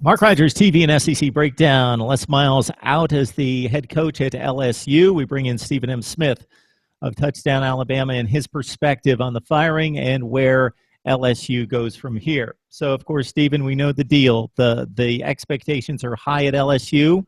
Mark Rogers TV and SEC Breakdown. Les Miles out as the head coach at LSU. We bring in Stephen M. Smith of Touchdown Alabama and his perspective on the firing and where LSU goes from here. So, of course, Stephen, we know the deal. The expectations are high at LSU.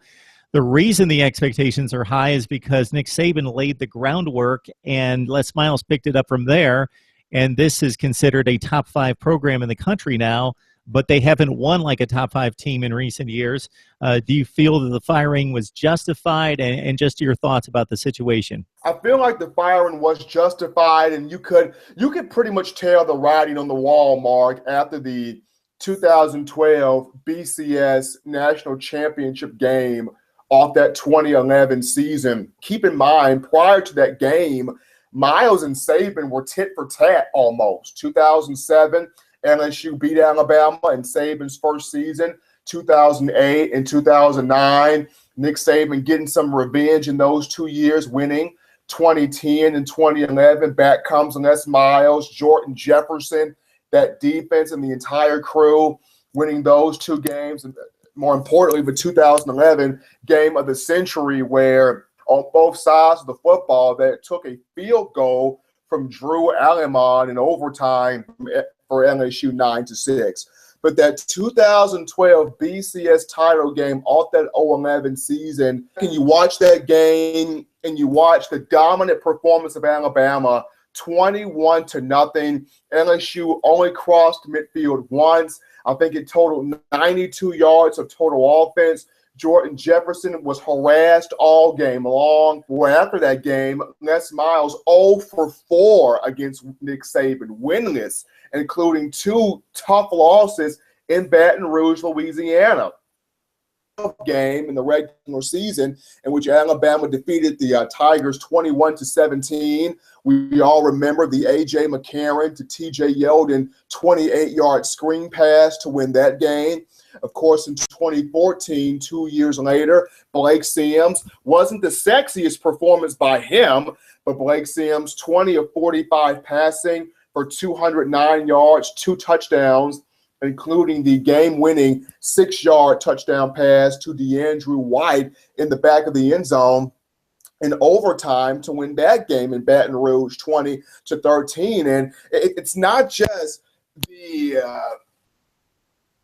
The reason the expectations are high is because Nick Saban laid the groundwork and Les Miles picked it up from there. And this is considered a top 5 program in the country now, but they haven't won like a top 5 team in recent years. Do you feel that the firing was justified, and just your thoughts about the situation? I feel like the firing was justified, and you could pretty much tell the writing on the wall, Mark, after the 2012 BCS National Championship game off that 2011 season. Keep in mind, prior to that game, Miles and Saban were tit for tat almost. 2007, LSU beat Alabama in Saban's first season. 2008 and 2009, Nick Saban getting some revenge in those 2 years, winning. 2010 and 2011, back comes Les Miles, Jordan Jefferson, that defense and the entire crew winning those 2 games. And more importantly, the 2011 game of the century, where on both sides of the football, that took a field goal from Drew Allemon in overtime for LSU 9-6. But that 2012 BCS title game off that 2011 season, and you watch that game and you watch the dominant performance of Alabama, 21-0. LSU only crossed midfield once. I think it totaled 92 yards of total offense. Jordan Jefferson was harassed all game long. Well, after that game, Les Miles 0 for 4 against Nick Saban, winless, including 2 tough losses in Baton Rouge, Louisiana. Game in the regular season in which Alabama defeated the Tigers 21-17. We all remember the A.J. McCarron to T.J. Yeldon 28-yard screen pass to win that game. Of course, in 2014, 2 years later, Blake Sims wasn't the sexiest performance by him, but Blake Sims 20 of 45 passing for 209 yards, 2 touchdowns, including the game-winning 6-yard touchdown pass to DeAndrew White in the back of the end zone in overtime to win that game in Baton Rouge 20-13. And it's not just the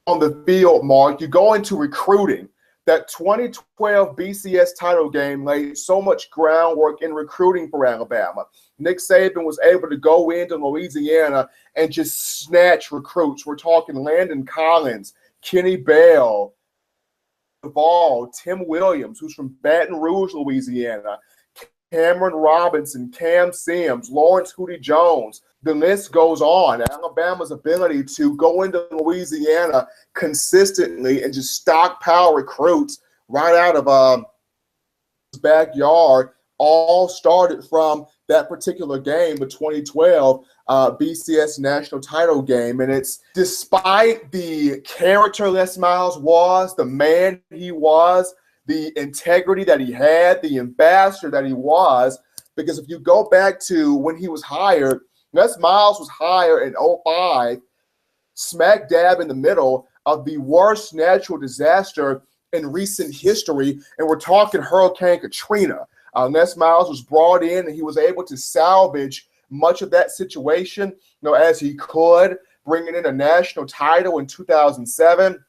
on the field, Mark. You go into recruiting. That 2012 BCS title game laid so much groundwork in recruiting for Alabama. Nick Saban was able to go into Louisiana and just snatch recruits. We're talking Landon Collins, Kenny Bell, Duvall, Tim Williams, who's from Baton Rouge, Louisiana, Cameron Robinson, Cam Sims, Lawrence Hootie Jones. The list goes on. Alabama's ability to go into Louisiana consistently and just stockpile recruits right out of his backyard all started from that particular game, the 2012 BCS national title game. And it's despite the character Les Miles was, the man he was, the integrity that he had, the ambassador that he was, because if you go back to when he was hired, Les Miles was hired in 2005, smack dab in the middle of the worst natural disaster in recent history, and we're talking Hurricane Katrina. Les Miles was brought in, and he was able to salvage much of that situation, as he could, bringing in a national title in 2007,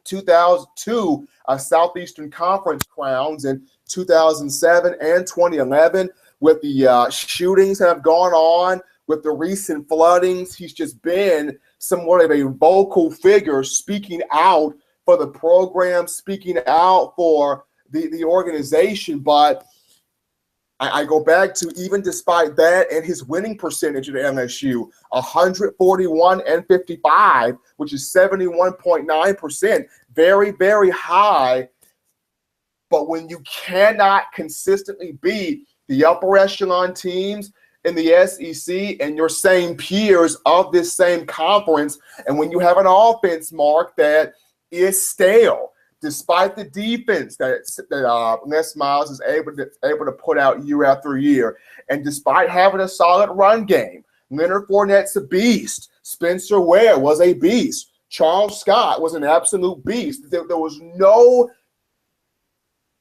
2002 Southeastern Conference crowns in 2007 and 2011. With the shootings that have gone on, with the recent floodings, he's just been somewhat of a vocal figure speaking out for the program, speaking out for the organization. But I go back to, even despite that and his winning percentage at LSU, 141-55, which is 71.9%, very, very high. But when you cannot consistently beat the upper echelon teams in the SEC and your same peers of this same conference, and when you have an offense, Mark, that is stale, despite the defense that Les Miles is able to put out year after year, and despite having a solid run game, Leonard Fournette's a beast. Spencer Ware was a beast. Charles Scott was an absolute beast. There was no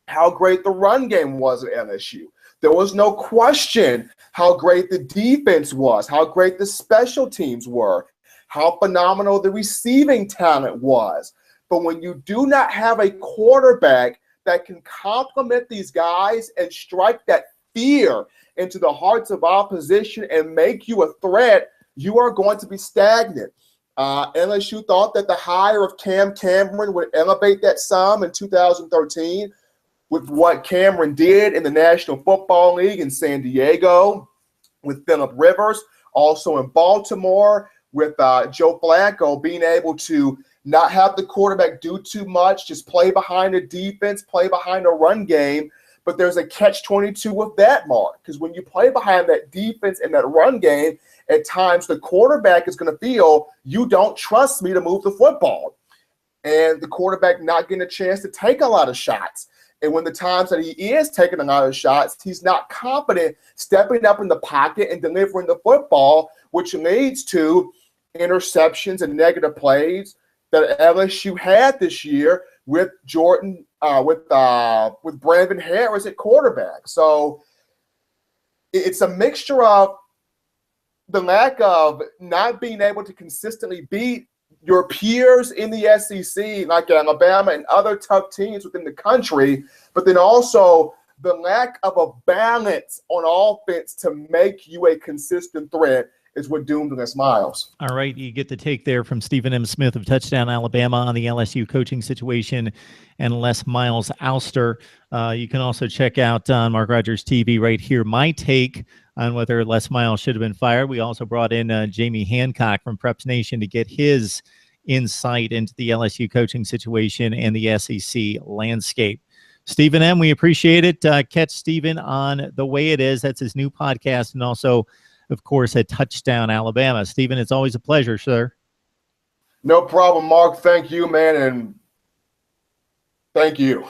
how great the run game was at LSU. There was no question how great the defense was, how great the special teams were, how phenomenal the receiving talent was. But when you do not have a quarterback that can complement these guys and strike that fear into the hearts of opposition and make you a threat, you are going to be stagnant. LSU thought that the hire of Cam Cameron would elevate that some in 2013 with what Cameron did in the National Football League in San Diego, with Phillip Rivers, also in Baltimore, with Joe Flacco being able to not have the quarterback do too much, just play behind the defense, play behind a run game. But there's a catch-22 with that, Mark, because when you play behind that defense and that run game, at times the quarterback is going to feel you don't trust me to move the football. And the quarterback not getting a chance to take a lot of shots. And when the times that he is taking a lot of shots, he's not confident stepping up in the pocket and delivering the football, which leads to interceptions and negative plays that LSU had this year with with Brandon Harris at quarterback. So it's a mixture of the lack of not being able to consistently beat your peers in the SEC, like Alabama and other tough teams within the country, but then also the lack of a balance on offense to make you a consistent threat is what doomed Les Miles. All right, you get the take there from Stephen M. Smith of Touchdown Alabama on the LSU coaching situation and Les Miles' ouster. You can also check out on Mark Rogers TV right here my take on whether Les Miles should have been fired. We also brought in Jamie Hancock from Preps Nation to get his insight into the LSU coaching situation and the SEC landscape. Stephen M., we appreciate it. Catch Stephen on The Way It Is. That's his new podcast, and also, of course, at Touchdown Alabama. Stephen, it's always a pleasure, sir. No problem, Mark. Thank you, man, and thank you.